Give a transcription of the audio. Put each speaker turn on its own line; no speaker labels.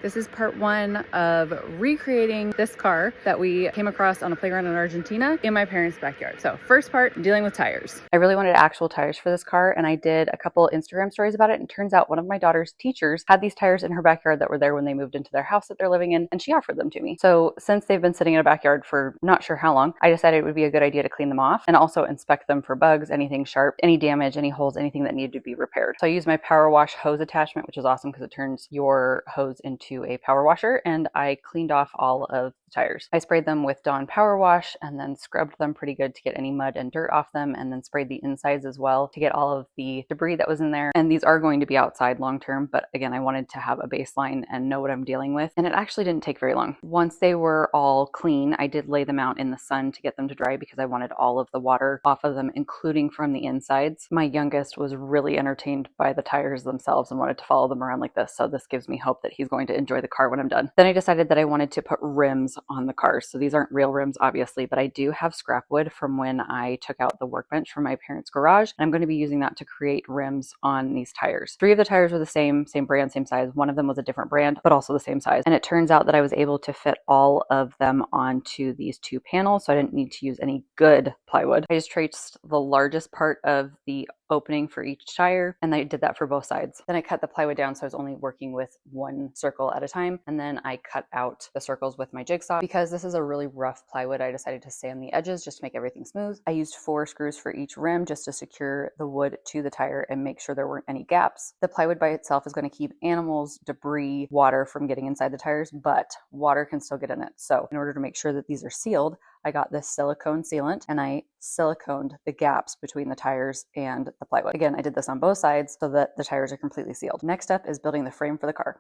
This is part one of recreating this car that we came across on a playground in Argentina in my parents' backyard. So first part, dealing with tires. I really wanted actual tires for this car, and I did a couple Instagram stories about it, and it turns out one of my daughter's teachers had these tires in her backyard that were there when they moved into their house that they're living in, and she offered them to me. So since they've been sitting in a backyard for not sure how long, I decided it would be a good idea to clean them off and also inspect them for bugs, anything sharp, any damage, any holes, anything that needed to be repaired. So I used my power wash hose attachment, which is awesome because it turns your hose into a power washer, and I cleaned off all of the tires. I sprayed them with Dawn power wash and then scrubbed them pretty good to get any mud and dirt off them, and then sprayed the insides as well to get all of the debris that was in there. And these are going to be outside long term, but again, I wanted to have a baseline and know what I'm dealing with, and it actually didn't take very long. Once they were all clean, I did lay them out in the sun to get them to dry because I wanted all of the water off of them, including from the insides. My youngest was really entertained by the tires themselves and wanted to follow them around like this, so this gives me hope that he's going to enjoy the car when I'm done. Then I decided that I wanted to put rims on the cars. So these aren't real rims, obviously, but I do have scrap wood from when I took out the workbench from my parents' garage, and I'm going to be using that to create rims on these tires. 3 of the tires were the same brand, same size. One of them was a different brand, but also the same size. And it turns out that I was able to fit all of them onto these 2 panels, so I didn't need to use any good plywood. I just traced the largest part of the opening for each tire, and I did that for both sides. Then I cut the plywood down so I was only working with 1 circle at a time, and then I cut out the circles with my jigsaw. Because this is a really rough plywood, I decided to sand the edges just to make everything smooth. I used 4 screws for each rim just to secure the wood to the tire and make sure there weren't any gaps. The plywood by itself is going to keep animals, debris, water from getting inside the tires, but water can still get in it. So in order to make sure that these are sealed, I got this silicone sealant and I siliconed the gaps between the tires and the plywood. Again, I did this on both sides so that the tires are completely sealed. Next up is building the frame for the car.